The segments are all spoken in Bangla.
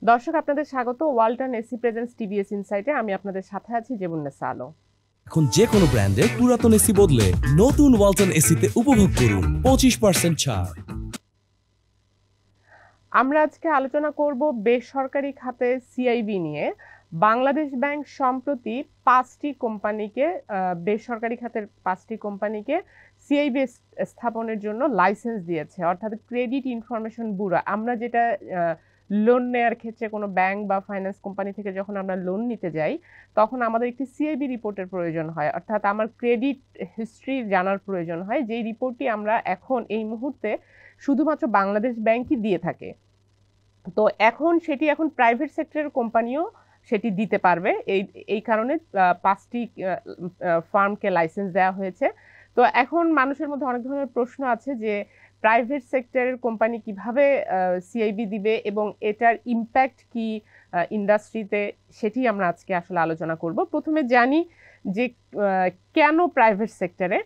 দর্শক আপনাদের স্বাগত ওয়ালটন এসি প্রেজেন্স টিভিএস ইনসাইটে। আমি আপনাদের সাথে আছি জেবুন্নেসা আলো। এখন যে কোনো ব্র্যান্ডের পুরাতন এসি বদলে নতুন ওয়ালটন এসিতে উপভোগ করুন 25% ছাড়। আমরা আজকে আলোচনা করব বেসরকারি খাতে সিআইবি নিয়ে। বাংলাদেশ ব্যাংক সম্প্রতি বেসরকারি খাতের 5টি কোম্পানিকে সিআইবি স্থাপনের জন্য লাইসেন্স দিয়েছে, অর্থাৎ ক্রেডিট ইনফরমেশন ব্যুরো। আমরা যেটা লোন নেওয়ার ক্ষেত্রে কোনো ব্যাংক বা ফাইন্যান্স কোম্পানি থেকে যখন আমরা লোন নিতে যাই, তখন আমাদের একটি সিআইবি রিপোর্টের প্রয়োজন হয়, অর্থাৎ আমার ক্রেডিট হিস্ট্রি জানার প্রয়োজন হয়, যেই রিপোর্টটি আমরা এখন এই মুহূর্তে শুধুমাত্র বাংলাদেশ ব্যাংকই দিয়ে থাকে। তো এখন প্রাইভেট সেক্টরের কোম্পানিও সেটি দিতে পারবে। এই কারণে 5টি ফার্মকে লাইসেন্স দেওয়া হয়েছে। তো এখন মানুষের মধ্যে অনেক ধরনের প্রশ্ন আছে যে প্রাইভেট সেক্টরের কোম্পানি কিভাবে সিআইবি দিবে এবং এটার ইম্প্যাক্ট কি ইন্ডাস্ট্রিতে, সেটি আমরা আজকে আসলে আলোচনা করব। প্রথমে জানি যে কেন প্রাইভেট সেক্টরে।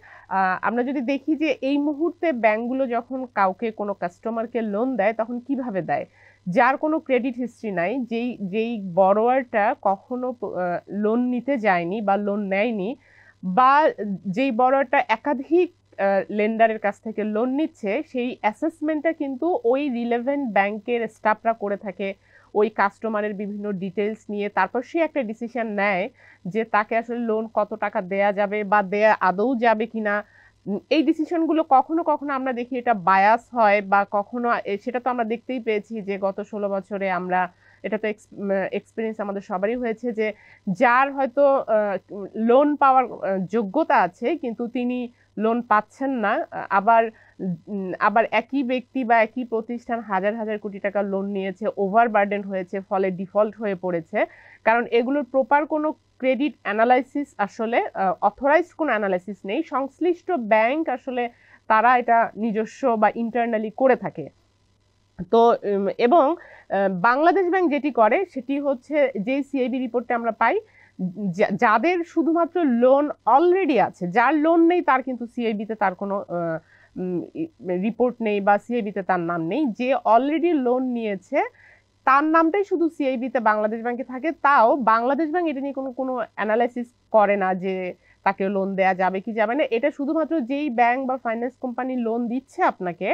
আমরা যদি দেখি যে এই মুহূর্তে ব্যাংকগুলো যখন কাউকে কোনো কাস্টমারকে লোন দেয় তখন কিভাবে দেয়, যার কোনো ক্রেডিট হিস্ট্রি নাই, যেই বড়োয়ারটা কখনো লোন নিতে যায়নি বা লোন নেয়নি, বা যেই বড়োয়ারটা একাধিক লেন্ডারের কাছ থেকে লোন নিচ্ছে, সেই অ্যাসেসমেন্টটা কিন্তু ওই রিলেভেন্ট ব্যাংকের স্টাফরা করে থাকে ওই কাস্টমারের বিভিন্ন ডিটেলস নিয়ে। তারপর সে একটা ডিসিশন নেয় যে তাকে আসলে লোন কত টাকা দেয়া যাবে বা দেয়া আদৌ যাবে কিনা। এই ডিসিশনগুলো কখনো কখনো আমরা দেখি এটা বায়াস হয়, বা কখনো সেটা তো আমরা দেখতেই পেয়েছি যে গত 16 বছরে আমরা, এটা তো এক্সপিরিয়েন্স আমাদের সবারই হয়েছে, যে যার হয়তো লোন পাওয়ার যোগ্যতা আছে কিন্তু তিনি লোন পাচ্ছেন না। আবার আবার একই ব্যক্তি বা একই প্রতিষ্ঠান হাজার হাজার কোটি টাকা লোন নিয়েছে, ওভারবার্ডেন হয়েছে, ফলে ডিফল্ট হয়ে পড়েছে। কারণ এগুলোর প্রপার কোনো ক্রেডিট অ্যানালাইসিস, আসলে অথরাইজড কোনো অ্যানালাইসিস নেই। সংশ্লিষ্ট ব্যাংক আসলে তারা এটা নিজস্ব বা ইন্টারনালি করে থাকে। তো এবং বাংলাদেশ ব্যাংক যেটি করে সেটি হচ্ছে, যে সিআইবি রিপোর্টটা আমরা পাই, যাদের শুধুমাত্র লোন অলরেডি আছে, যার লোন নেই তার কিন্তু সিআইবিতে তার কোনো রিপোর্ট নেই বা সিআইবিতে তার নাম নেই। যে অলরেডি লোন নিয়েছে তার নামটাই শুধু সিআইবিতে বাংলাদেশ ব্যাংকে থাকে। তাও বাংলাদেশ ব্যাংক এটা নিয়ে কোনো কোনো অ্যানালাইসিস করে না যে তাকে লোন দেয়া যাবে কি যাবে না। এটা শুধুমাত্র যেই ব্যাংক বা ফাইন্যান্স কোম্পানি লোন দিচ্ছে আপনাকে,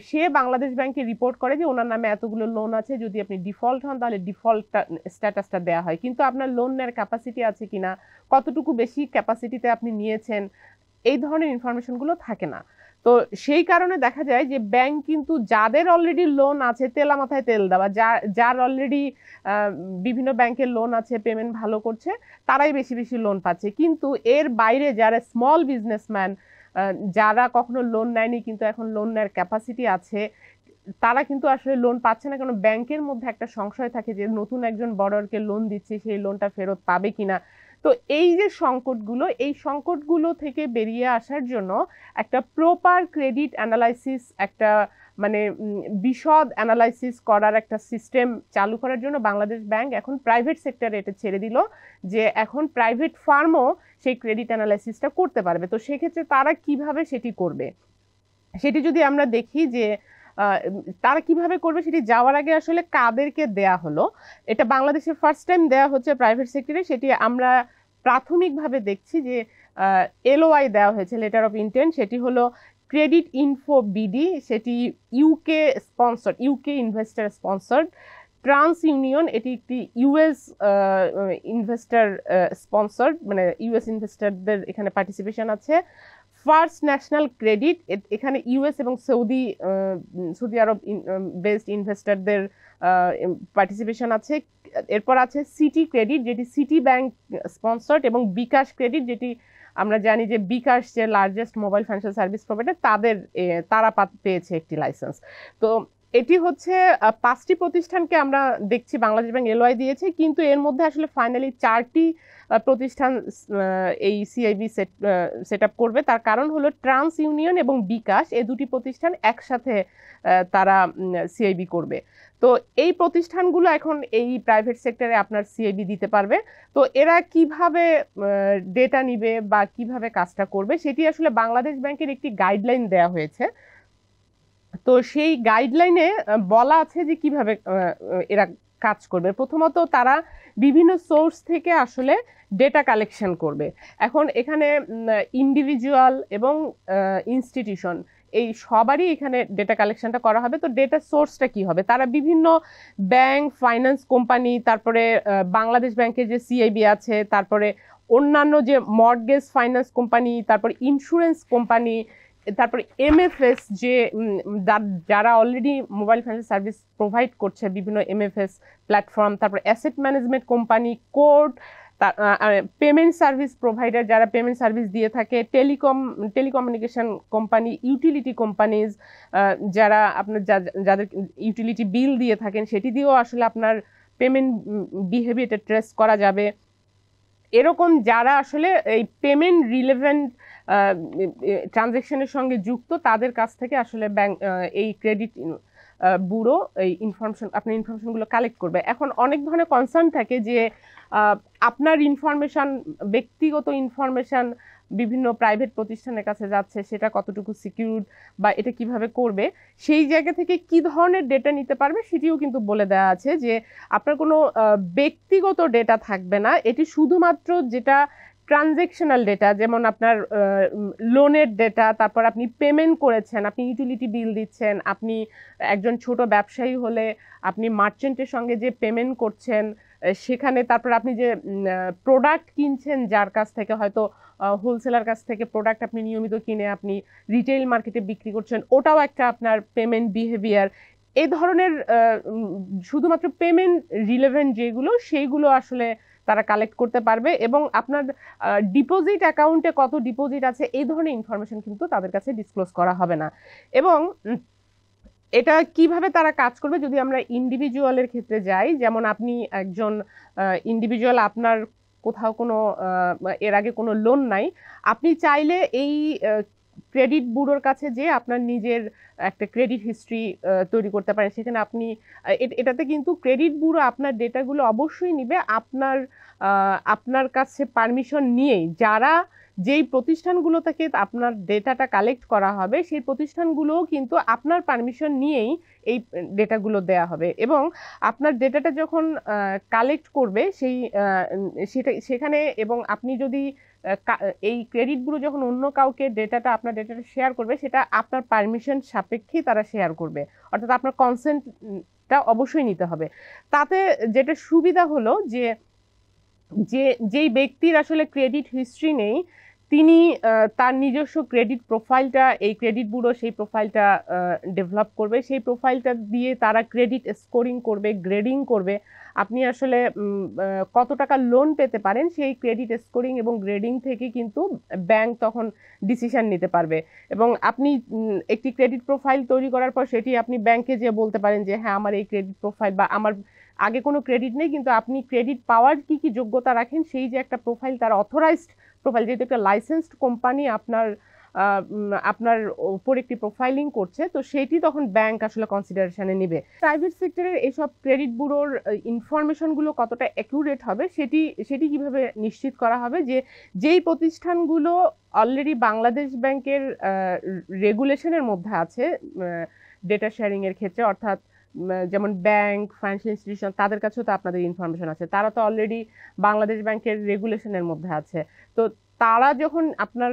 সে বাংলাদেশ ব্যাংকে রিপোর্ট করে যে ওনার নামে এতগুলো লোন আছে, যদি আপনি ডিফল্ট হন তাহলে ডিফল্ট স্ট্যাটাসটা দেওয়া হয়, কিন্তু আপনার লোন নেওয়ার ক্যাপাসিটি আছে কিনা, কতটুকু বেশি ক্যাপাসিটিতে আপনি নিয়েছেন, এই ধরনের ইনফরমেশনগুলো থাকে না। তো সেই কারণে দেখা যায় যে ব্যাংক কিন্তু যাদের অলরেডি লোন আছে, তেলা মাথায় তেল দেওয়া, যার অলরেডি বিভিন্ন ব্যাংকের লোন আছে, পেমেন্ট ভালো করছে, তারাই বেশি বেশি লোন পাচ্ছে। কিন্তু এর বাইরে যারা স্মল বিজনেসম্যান, যারা কখনো লোন নেয়নি কিন্তু এখন লোন নেওয়ার ক্যাপাসিটি আছে, তারা কিন্তু আসলে লোন পাচ্ছে না। কারণ ব্যাংকের মধ্যে একটা সংশয় থাকে যে নতুন একজন বড়োয়ারকে লোন দিচ্ছে, সেই লোনটা ফেরত পাবে কিনা। তো এই যে সংকটগুলো, এই সংকটগুলো থেকে বেরিয়ে আসার জন্য একটা প্রপার ক্রেডিট অ্যানালাইসিস, একটা মানে বিশদ অ্যানালাইসিস করার একটা সিস্টেম চালু করার জন্য বাংলাদেশ ব্যাংক এখন প্রাইভেট সেক্টরে এটা ছেড়ে দিল, যে এখন প্রাইভেট ফার্মও সেই ক্রেডিট অ্যানালাইসিসটা করতে পারবে। তো সেক্ষেত্রে তারা কিভাবে সেটি করবে, সেটি যদি আমরা দেখি যে তারা কিভাবে করবে, সেটি যাওয়ার আগে আসলে কাদেরকে দেয়া হলো, এটা বাংলাদেশে ফার্স্ট টাইম দেয়া হচ্ছে প্রাইভেট সেক্টরে। সেটি আমরা প্রাথমিকভাবে দেখছি যে এলওআই দেওয়া হয়েছে, লেটার অফ ইন্টেন্ট। সেটি হলো ক্রেডিট ইনফো বিডি, সেটি UK investor sponsored. Trans union, এটি একটি ইউএস ইনভেস্টার স্পন্সর্ড, মানে ইউএস ইনভেস্টারদের এখানে পার্টিসিপেশন আছে। ফার্স্ট ন্যাশনাল ক্রেডিট, এখানে ইউএস এবং সৌদি আরব বেসড ইনভেস্টরদের পার্টিসিপেশন আছে। এরপর আছে সিটি ক্রেডিট, যেটি সিটি ব্যাংক স্পন্সর্ড, এবং বিকাশ ক্রেডিট, যেটি আমরা জানি যে বিকাশ যে largest mobile financial service provider, তারা পেয়েছে একটি লাইসেন্স। তো এটি হচ্ছে 5টি প্রতিষ্ঠানকে আমরা দেখছি বাংলাদেশ ব্যাংক এলওআই দিয়েছে, কিন্তু এর মধ্যে আসলে ফাইনালি 4টি প্রতিষ্ঠান এই সিআইবি সেট আপ করবে। তার কারণ হলো ট্রান্স ইউনিয়ন এবং বিকাশ, এই দুটি প্রতিষ্ঠান একসাথে তারা সিআইবি করবে। তো এই প্রতিষ্ঠানগুলো এখন এই প্রাইভেট সেক্টরে আপনার সিআইবি দিতে পারবে। তো এরা কিভাবে ডেটা নিবে বা কিভাবে কাজটা করবে, সেটি আসলে বাংলাদেশ ব্যাংকের একটি গাইডলাইন দেয়া হয়েছে। তো সেই গাইডলাইনে বলা আছে যে কিভাবে এরা কাজ করবে। প্রথমত তারা বিভিন্ন সোর্স থেকে আসলে ডেটা কালেকশন করবে। এখন এখানে ইন্ডিভিজুয়াল এবং ইনস্টিটিউশন এই সবারই এখানে ডেটা কালেকশনটা করা হবে। তো ডেটা সোর্সটা কি হবে? তারা বিভিন্ন ব্যাংক, ফাইন্যান্স কোম্পানি, তারপরে বাংলাদেশ ব্যাংকের যে সিআইবি আছে, তারপরে অন্যান্য যে মর্টগেজ ফাইন্যান্স কোম্পানি, তারপরে ইন্স্যুরেন্স কোম্পানি, তারপরে এমএফএস যে যারা already mobile finance service provide করছে, বিভিন্ন এমএফএস প্ল্যাটফর্ম, তারপরে asset management company, court, payment service provider যারা পেমেন্ট সার্ভিস দিয়ে থাকে, টেলিকমিউনিকেশন কোম্পানি, ইউটিলিটি কোম্পানিজ যারা আপনার যাদের ইউটিলিটি বিল দিয়ে থাকেন সেটি দিয়েও আসলে আপনার পেমেন্ট বিহেভিয়ারটা ট্রেস করা যাবে। এরকম যারা আসলে এই পেমেন্ট রিলেভেন্ট ট্রানজ্যাকশনের সঙ্গে যুক্ত তাদের কাছ থেকে আসলে ব্যাংক এই ক্রেডিট ব্যুরো এই আপনার ইনফরমেশনগুলো কালেক্ট করবে। এখন অনেক ধরনের কনসার্ন থাকে যে আপনার ইনফরমেশন, ব্যক্তিগত ইনফরমেশন বিভিন্ন প্রাইভেট প্রতিষ্ঠানের কাছে যাচ্ছে, সেটা কতটুকু সিকিউরড বা এটা কিভাবে করবে, সেই জায়গা থেকে কি ধরনের ডেটা নিতে পারবে সেটিও কিন্তু বলে দেওয়া আছে যে আপনার কোনো ব্যক্তিগত ডেটা থাকবে না। এটি শুধুমাত্র যেটা ট্রানজেকশনাল ডেটা, যেমন আপনার লোনের ডেটা, তারপর আপনি পেমেন্ট করেছেন, আপনি ইউটিলিটি বিল দিচ্ছেন, আপনি একজন ছোট ব্যবসায়ী হলে আপনি মার্চেন্টের সঙ্গে যে পেমেন্ট করছেন সেখানে, তারপর আপনি যে প্রোডাক্ট কিনছেন যার কাছ থেকে, হয়তো হোলসেলার কাছ থেকে প্রোডাক্ট আপনি নিয়মিত কিনে আপনি রিটেইল মার্কেটে বিক্রি করছেন, ওটাও একটা আপনার পেমেন্ট বিহেভিয়ার। এই ধরনের শুধুমাত্র পেমেন্ট রিলেভেন্ট যেগুলো সেইগুলো আসলে তারা কালেক্ট করতে পারবে। এবং আপনার ডিপোজিট অ্যাকাউন্টে কত ডিপোজিট আছে এই ধরনের ইনফরমেশন কিন্তু তাদের কাছে ডিসক্লোজ করা হবে না। এবং এটা কিভাবে তারা কাজ করবে, যদি আমরা ইন্ডিভিজুয়ালের ক্ষেত্রে যাই, যেমন আপনি একজন ইন্ডিভিজুয়াল, আপনার কোথাও কোনো এর আগে কোনো লোন নাই, আপনি চাইলে এই ক্রেডিট ব্যুরোর কাছে যে আপনার নিজের একটা ক্রেডিট হিস্ট্রি তৈরি করতে পারেন। সেখানে আপনি এটাতে কিন্তু ক্রেডিট ব্যুরো আপনার ডেটাগুলো অবশ্যই নিবে, আপনার কাছে পারমিশন নিয়েই। যারা যেই প্রতিষ্ঠানগুলো থেকে আপনার ডেটাটা কালেক্ট করা হবে সেই প্রতিষ্ঠানগুলোও কিন্তু আপনার পারমিশন নিয়েই এই ডেটাগুলো দেয়া হবে। এবং আপনার ডেটাটা যখন কালেক্ট করবে সেখানে, এবং আপনি যদি এই ক্রেডিট ব্যুরো যখন অন্য কাউকে আপনার ডেটাটা শেয়ার করবে, সেটা আপনার পারমিশন সাপেক্ষেই তারা শেয়ার করবে, অর্থাৎ আপনার কনসেন্টটা অবশ্যই নিতে হবে। তাতে যেটা সুবিধা হলো যেই ব্যক্তির আসলে ক্রেডিট হিস্ট্রি নেই, তিনি তার নিজস্ব ক্রেডিট প্রোফাইলটা, এই ক্রেডিট ব্যুরো সেই প্রোফাইলটা ডেভেলপ করবে, সেই প্রোফাইলটা দিয়ে তারা ক্রেডিট স্কোরিং করবে, গ্রেডিং করবে। আপনি আসলে কত টাকা লোন পেতে পারেন সেই ক্রেডিট স্কোরিং এবং গ্রেডিং থেকে কিন্তু ব্যাংক তখন ডিসিশন নিতে পারবে। এবং আপনি একটি ক্রেডিট প্রোফাইল তৈরি করার পর সেটি আপনি ব্যাংকে যেয়ে বলতে পারেন যে হ্যাঁ, আমার এই ক্রেডিট প্রোফাইল, বা আমার আগে কোনো ক্রেডিট নেই কিন্তু আপনি ক্রেডিট পাওয়ার কি কি যোগ্যতা রাখেন সেই যে একটা প্রোফাইল, তার অথরাইজড প্রোফাইল, যেহেতু একটা লাইসেন্সড কোম্পানি আপনার উপর একটি প্রোফাইলিং করছে, তো সেটি তখন ব্যাংক আসলে কনসিডারেশনে নেবে। প্রাইভেট সেক্টরের এইসব ক্রেডিট ব্যুরোর ইনফরমেশনগুলো কতটা অ্যাকুরেট হবে সেটি কিভাবে নিশ্চিত করা হবে, যেই প্রতিষ্ঠানগুলো অলরেডি বাংলাদেশ ব্যাংকের রেগুলেশনের মধ্যে আছে ডেটা শেয়ারিং এর ক্ষেত্রে, অর্থাৎ যেমন ব্যাংক, ফাইন্যান্সিয়াল ইনস্টিটিউশন, তাদের কাছেও তো আপনাদের ইনফরমেশন আছে, তারা তো অলরেডি বাংলাদেশ ব্যাংকের রেগুলেশনের মধ্যে আছে। তো তারা যখন আপনার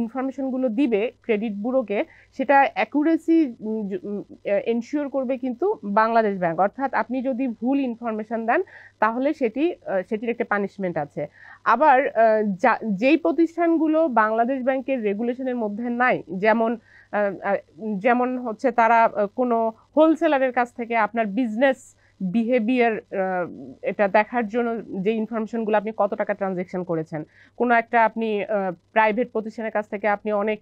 ইনফরমেশনগুলো দিবে ক্রেডিট ব্যুরোকে, সেটা অ্যাকুরেসি এনশিওর করবে কিন্তু বাংলাদেশ ব্যাংক। অর্থাৎ আপনি যদি ভুল ইনফরমেশন দেন তাহলে সেটির একটা পানিশমেন্ট আছে। আবার যেই প্রতিষ্ঠানগুলো বাংলাদেশ ব্যাংকের রেগুলেশনের মধ্যে নাই, যেমন হচ্ছে তারা কোনো হোলসেলারের কাছ থেকে আপনার বিজনেস বিহেভিয়ার এটা দেখার জন্য যে ইনফরমেশনগুলো, আপনি কত টাকা ট্রানজ্যাকশন করেছেন, কোনো একটা আপনি প্রাইভেট প্রতিষ্ঠানের কাছ থেকে আপনি অনেক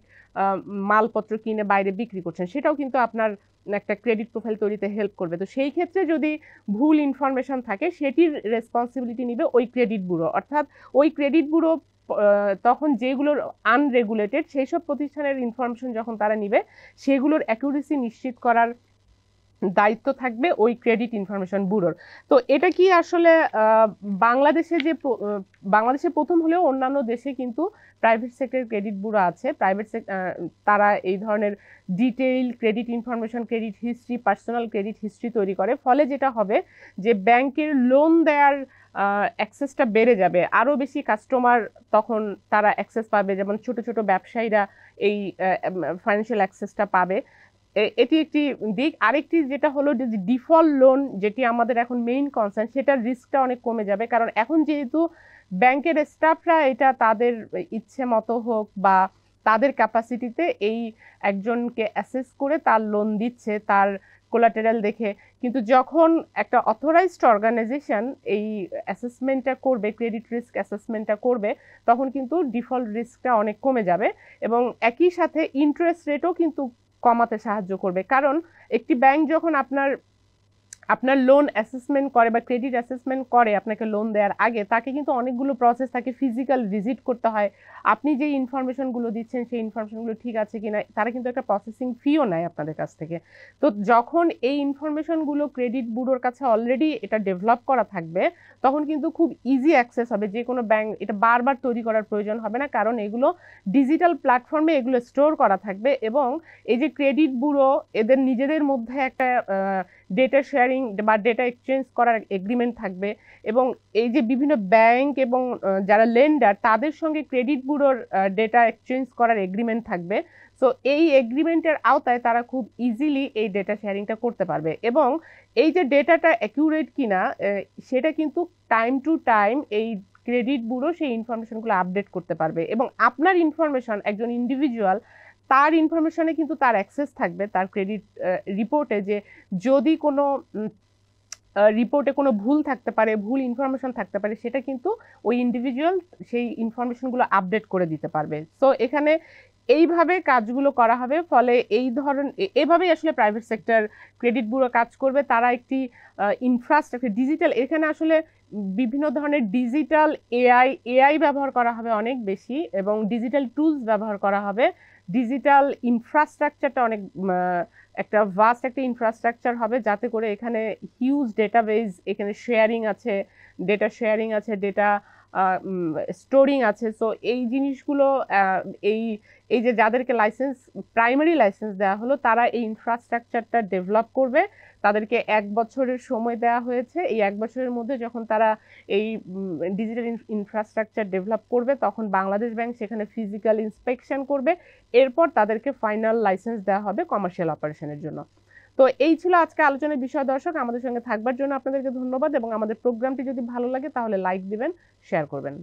মালপত্র কিনে বাইরে বিক্রি করছেন, সেটাও কিন্তু আপনার একটা ক্রেডিট প্রোফাইল তৈরিতে হেল্প করবে। তো সেই ক্ষেত্রে যদি ভুল ইনফরমেশন থাকে সেটির রেসপন্সিবিলিটি নিবে ওই ক্রেডিট ব্যুরো। অর্থাৎ ওই ক্রেডিট ব্যুরো তখন যেগুলোর আনরেগুলেটেড সেই সব প্রতিষ্ঠানের ইনফরমেশন যখন তারা নিবে, সেগুলোর অ্যাকুরেসি নিশ্চিত করার দায়িত্ব থাকবে ওই ক্রেডিট ইনফরমেশন ব্যুরোর। তো এটা কি আসলে বাংলাদেশে যে বাংলাদেশে প্রথম হলেও অন্যান্য দেশে কিন্তু প্রাইভেট সেক্টর ক্রেডিট ব্যুরো আছে। তারা এই ধরনের detail credit information, credit history, personal credit history তৈরি করে। ফলে যেটা হবে যে ব্যাংকের লোন দেওয়ার অ্যাক্সেসটা বেড়ে যাবে, আরও বেশি কাস্টমার তখন তারা অ্যাক্সেস পাবে, যেমন ছোট ছোট ব্যবসায়ীরা এই ফাইন্যান্সিয়াল অ্যাক্সেসটা পাবে। এটি একটি দিক। আরেকটি যেটা হলো যে ডিফল্ট লোন, যেটি আমাদের এখন মেইন কনসার্ন, সেটার রিস্কটা অনেক কমে যাবে। কারণ এখন যেহেতু ব্যাংকের স্টাফরা এটা তাদের ইচ্ছে মতো হোক বা তাদের ক্যাপাসিটিতে এই একজনকে অ্যাসেস করে তার লোন দিচ্ছে তার কোলাটেরাল দেখে, কিন্তু যখন একটা অথরাইজড অর্গানাইজেশন এই অ্যাসেসমেন্টটা করবে, ক্রেডিট রিস্ক অ্যাসেসমেন্টটা করবে, তখন কিন্তু ডিফল্ট রিস্কটা অনেক কমে যাবে এবং একই সাথে ইন্টারেস্ট রেটও কিন্তু কমাতে সাহায্য করবে। কারণ একটি ব্যাংক যখন আপনার লোন অ্যাসেসমেন্ট করে বা ক্রেডিট অ্যাসেসমেন্ট করে আপনাকে লোন দেওয়ার আগে, তাকে কিন্তু অনেকগুলো প্রসেস থাকে, ফিজিক্যাল ভিজিট করতে হয়, আপনি যে ইনফরমেশনগুলো দিচ্ছেন সেই ইনফরমেশনগুলো ঠিক আছে কিনা, তারা কিন্তু একটা প্রসেসিং ফিও নেয় আপনাদের কাছ থেকে। তো যখন এই ইনফরমেশনগুলো ক্রেডিট ব্যুরোর কাছে অলরেডি এটা ডেভেলপ করা থাকবে, তখন কিন্তু খুব ইজি অ্যাক্সেস হবে। যে কোনো ব্যাংক এটা বারবার তৈরি করার প্রয়োজন হবে না, কারণ এগুলো ডিজিটাল প্ল্যাটফর্মে এগুলো স্টোর করা থাকবে। এবং এই যে ক্রেডিট ব্যুরো এদের নিজেদের মধ্যে একটা ডেটা শেয়ারিং বা ডেটা এক্সচেঞ্জ করার এগ্রিমেন্ট থাকবে, এবং এই যে বিভিন্ন ব্যাংক এবং যারা লেন্ডার তাদের সঙ্গে ক্রেডিট ব্যুরোর ডেটা এক্সচেঞ্জ করার এগ্রিমেন্ট থাকবে। সো এই এগ্রিমেন্টের আওতায় তারা খুব ইজিলি এই ডেটা শেয়ারিংটা করতে পারবে, এবং এই যে ডেটাটা অ্যাকিউরেট কিনা সেটা কিন্তু টাইম টু টাইম এই ক্রেডিট ব্যুরো সেই ইনফরমেশনগুলো আপডেট করতে পারবে। এবং আপনার ইনফরমেশন, একজন ইন্ডিভিজুয়াল তার ইনফরমেশনে কিন্তু তার অ্যাক্সেস থাকবে তার ক্রেডিট রিপোর্টে, যে যদি কোনো রিপোর্টে কোনো ভুল থাকতে পারে, ভুল ইনফরমেশন থাকতে পারে, সেটা কিন্তু ওই ইন্ডিভিজুয়াল সেই ইনফরমেশনগুলো আপডেট করে দিতে পারবে। সো এখানে এইভাবে কাজগুলো করা হবে। ফলে এভাবেই আসলে প্রাইভেট সেক্টর ক্রেডিট ব্যুরো কাজ করবে। তারা একটি ইনফ্রাস্ট্রাকচার ডিজিটাল, এখানে আসলে বিভিন্ন ধরনের ডিজিটাল এআই ব্যবহার করা হবে অনেক বেশি, এবং ডিজিটাল টুলস ব্যবহার করা হবে। ডিজিটাল ইনফ্রাস্ট্রাকচারটা অনেক একটা ভাস্ট একটা ইনফ্রাস্ট্রাকচার হবে, যাতে করে এখানে হিউজ ডেটাবেজ, এখানে ডেটা শেয়ারিং আছে, ডেটা স্টোরিং আছে। সো এই জিনিসগুলো এই এই যে যাদেরকে প্রাইমারি লাইসেন্স দেওয়া হলো, তারা এই ইনফ্রাস্ট্রাকচারটা ডেভেলপ করবে। তাদেরকে 1 বছরের সময় দেওয়া হয়েছে। এই 1 বছরের মধ্যে যখন তারা এই ডিজিটাল ইনফ্রাস্ট্রাকচার ডেভেলপ করবে, তখন বাংলাদেশ ব্যাংক সেখানে ফিজিক্যাল ইন্সপেকশন করবে। এরপর তাদেরকে ফাইনাল লাইসেন্স দেওয়া হবে কমার্শিয়াল অপারেশনের জন্য। তো এই ছিল আজকে আলোচনার বিষয়। দর্শক, আমাদের সঙ্গে থাকবার জন্য আপনাদেরকে ধন্যবাদ, এবং আমাদের প্রোগ্রামটি যদি ভালো লাগে তাহলে লাইক দিবেন, শেয়ার করবেন।